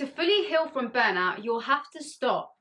To fully heal from burnout, you'll have to stop.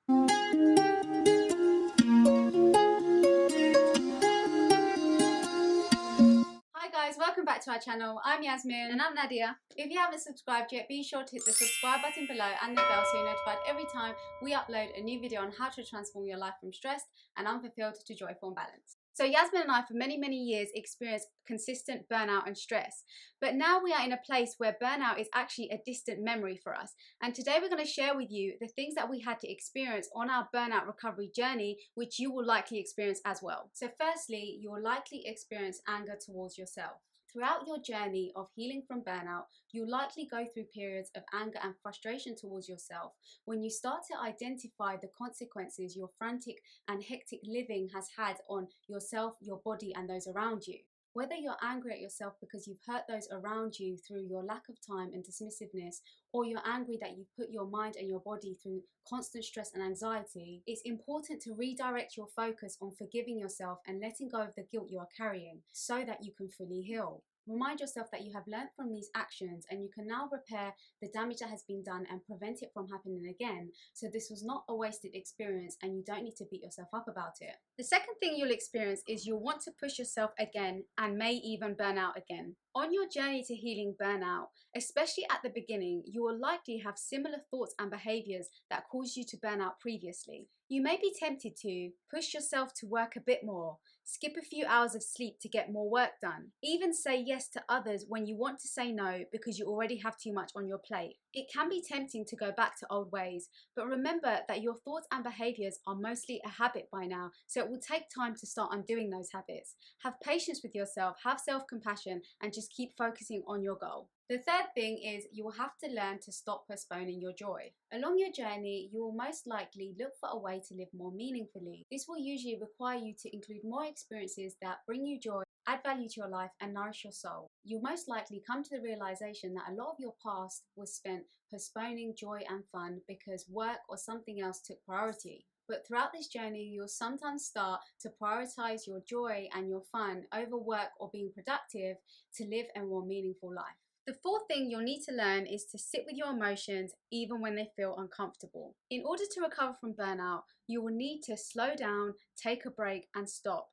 Hi guys, welcome back to our channel. I'm Yasmin And I'm Nadia. If you haven't subscribed yet, be sure to hit the subscribe button below and the bell so you're notified every time we upload a new video on how to transform your life from stressed and unfulfilled to joyful and balanced. So Yasmin and I for many years experienced consistent burnout and stress, but now we are in a place where burnout is actually a distant memory for us. And today we're going to share with you the things that we had to experience on our burnout recovery journey, which you will likely experience as well. So firstly, you will likely experience anger towards yourself. Throughout your journey of healing from burnout, you'll likely go through periods of anger and frustration towards yourself when you start to identify the consequences your frantic and hectic living has had on yourself, your body, and those around you. Whether you're angry at yourself because you've hurt those around you through your lack of time and dismissiveness, or you're angry that you've put your mind and your body through constant stress and anxiety, it's important to redirect your focus on forgiving yourself and letting go of the guilt you are carrying so that you can fully heal. Remind yourself that you have learned from these actions and you can now repair the damage that has been done and prevent it from happening again. So this was not a wasted experience and you don't need to beat yourself up about it. The second thing you'll experience is you'll want to push yourself again and may even burn out again. On your journey to healing burnout, especially at the beginning, you will likely have similar thoughts and behaviors that caused you to burn out previously. You may be tempted to push yourself to work a bit more, skip a few hours of sleep to get more work done, even say yes to others when you want to say no because you already have too much on your plate. It can be tempting to go back to old ways, but remember that your thoughts and behaviors are mostly a habit by now, so it will take time to start undoing those habits. Have patience with yourself, have self-compassion, and just keep focusing on your goal. The third thing is you will have to learn to stop postponing your joy. Along your journey, you will most likely look for a way to live more meaningfully. This will usually require you to include more experiences that bring you joy, add value to your life, and nourish your soul. You'll most likely come to the realization that a lot of your past was spent postponing joy and fun because work or something else took priority. But throughout this journey, you'll sometimes start to prioritize your joy and your fun over work or being productive to live a more meaningful life. The fourth thing you'll need to learn is to sit with your emotions even when they feel uncomfortable. In order to recover from burnout, you will need to slow down, take a break, and stop.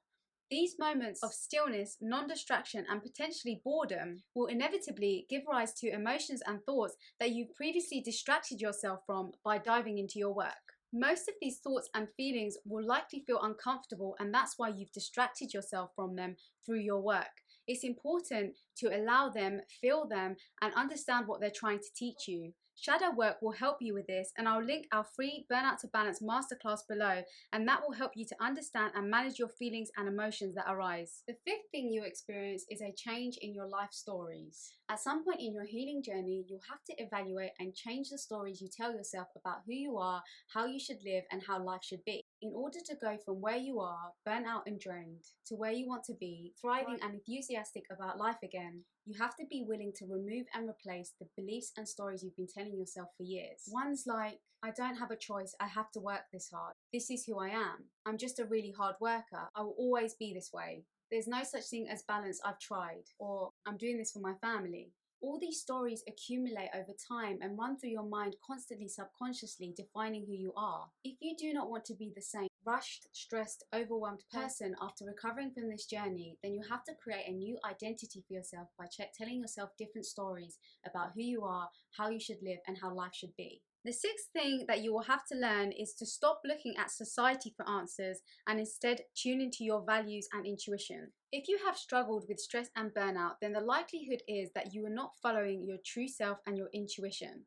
These moments of stillness, non-distraction, and potentially boredom will inevitably give rise to emotions and thoughts that you've previously distracted yourself from by diving into your work. Most of these thoughts and feelings will likely feel uncomfortable, and that's why you've distracted yourself from them through your work. It's important to allow them, feel them, and understand what they're trying to teach you. Shadow work will help you with this, and I'll link our free Burnout to Balance masterclass below, and that will help you to understand and manage your feelings and emotions that arise. The fifth thing you experience is a change in your life stories. At some point in your healing journey, you'll have to evaluate and change the stories you tell yourself about who you are, how you should live, and how life should be. In order to go from where you are, burnt out and drained, to where you want to be, thriving and enthusiastic about life again, you have to be willing to remove and replace the beliefs and stories you've been telling yourself for years. Ones like, I don't have a choice, I have to work this hard. This is who I am. I'm just a really hard worker. I will always be this way. There's no such thing as balance, I've tried. Or, I'm doing this for my family. All these stories accumulate over time and run through your mind constantly subconsciously, defining who you are. If you do not want to be the same rushed, stressed, overwhelmed person after recovering from this journey, then you have to create a new identity for yourself by telling yourself different stories about who you are, how you should live, and how life should be. The sixth thing that you will have to learn is to stop looking at society for answers and instead tune into your values and intuition. If you have struggled with stress and burnout, then the likelihood is that you are not following your true self and your intuition.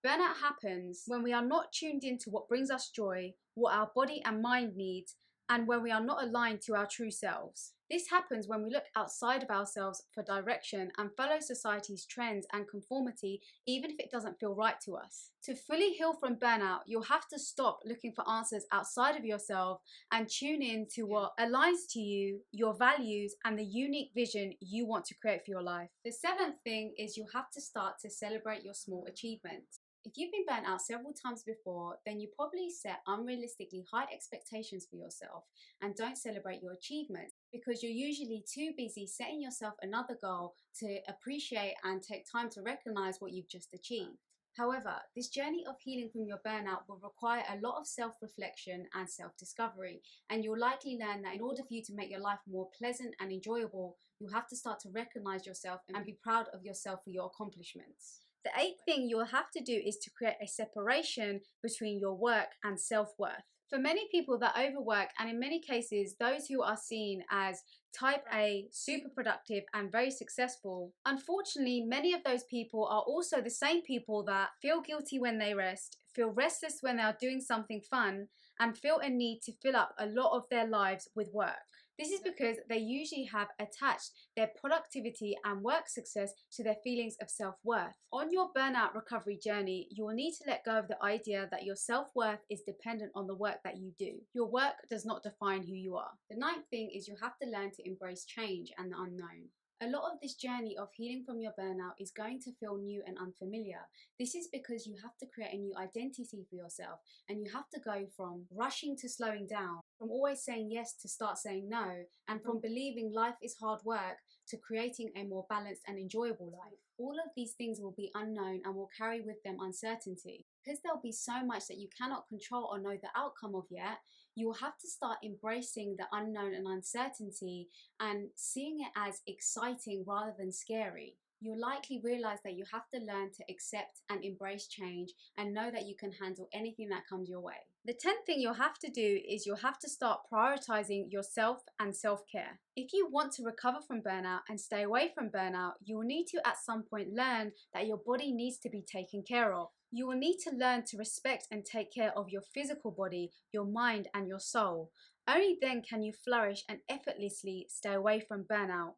Burnout happens when we are not tuned into what brings us joy, what our body and mind needs, and when we are not aligned to our true selves. This happens when we look outside of ourselves for direction and follow society's trends and conformity, even if it doesn't feel right to us. To fully heal from burnout, you'll have to stop looking for answers outside of yourself and tune in to what aligns to you, your values, and the unique vision you want to create for your life. The seventh thing is you'll have to start to celebrate your small achievements. If you've been burnt out several times before, then you probably set unrealistically high expectations for yourself and don't celebrate your achievements because you're usually too busy setting yourself another goal to appreciate and take time to recognize what you've just achieved. However, this journey of healing from your burnout will require a lot of self-reflection and self-discovery, and you'll likely learn that in order for you to make your life more pleasant and enjoyable, you have to start to recognize yourself and be proud of yourself for your accomplishments. The eighth thing you'll have to do is to create a separation between your work and self-worth. For many people that overwork, and in many cases those who are seen as type A, super productive and very successful, unfortunately many of those people are also the same people that feel guilty when they rest, feel restless when they are doing something fun, and feel a need to fill up a lot of their lives with work. This is because they usually have attached their productivity and work success to their feelings of self-worth. On your burnout recovery journey, you will need to let go of the idea that your self-worth is dependent on the work that you do. Your work does not define who you are. The ninth thing is you have to learn to embrace change and the unknown. A lot of this journey of healing from your burnout is going to feel new and unfamiliar. This is because you have to create a new identity for yourself, and you have to go from rushing to slowing down, from always saying yes to start saying no, and from believing life is hard work to creating a more balanced and enjoyable life. All of these things will be unknown and will carry with them uncertainty. Because there'll be so much that you cannot control or know the outcome of yet, you will have to start embracing the unknown and uncertainty and seeing it as exciting rather than scary. You'll likely realize that you have to learn to accept and embrace change and know that you can handle anything that comes your way. The 10th thing you'll have to do is you'll have to start prioritizing yourself and self-care. If you want to recover from burnout and stay away from burnout, you will need to at some point learn that your body needs to be taken care of. You will need to learn to respect and take care of your physical body, your mind and your soul. Only then can you flourish and effortlessly stay away from burnout.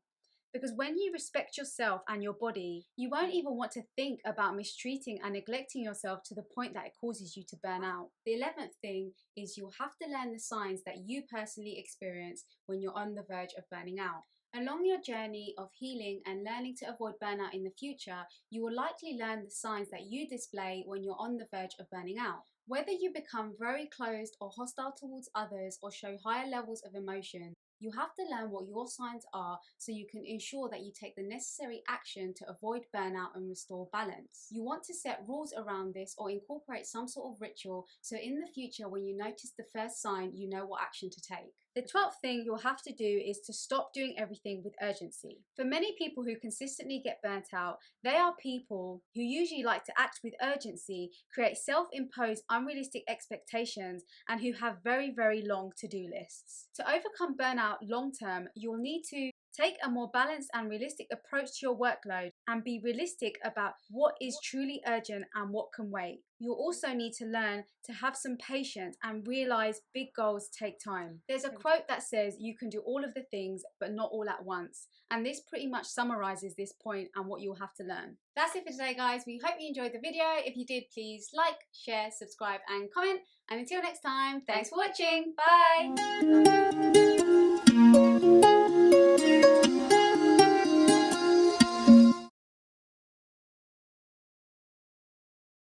Because when you respect yourself and your body, you won't even want to think about mistreating and neglecting yourself to the point that it causes you to burn out. The 11th thing is you'll have to learn the signs that you personally experience when you're on the verge of burning out. Along your journey of healing and learning to avoid burnout in the future, you will likely learn the signs that you display when you're on the verge of burning out. Whether you become very closed or hostile towards others or show higher levels of emotion, you have to learn what your signs are so you can ensure that you take the necessary action to avoid burnout and restore balance. You want to set rules around this or incorporate some sort of ritual so in the future when you notice the first sign, you know what action to take. The 12th thing you'll have to do is to stop doing everything with urgency. For many people who consistently get burnt out, they are people who usually like to act with urgency, create self-imposed unrealistic expectations, and who have very, very long to-do lists. To overcome burnout long-term, you'll need to take a more balanced and realistic approach to your workload and be realistic about what is truly urgent and what can wait. You'll also need to learn to have some patience and realize big goals take time. There's a quote that says you can do all of the things but not all at once, and this pretty much summarizes this point and what you'll have to learn. That's it for today, guys. We hope you enjoyed the video. If you did, please like, share, subscribe and comment, and until next time, thanks for watching. Bye.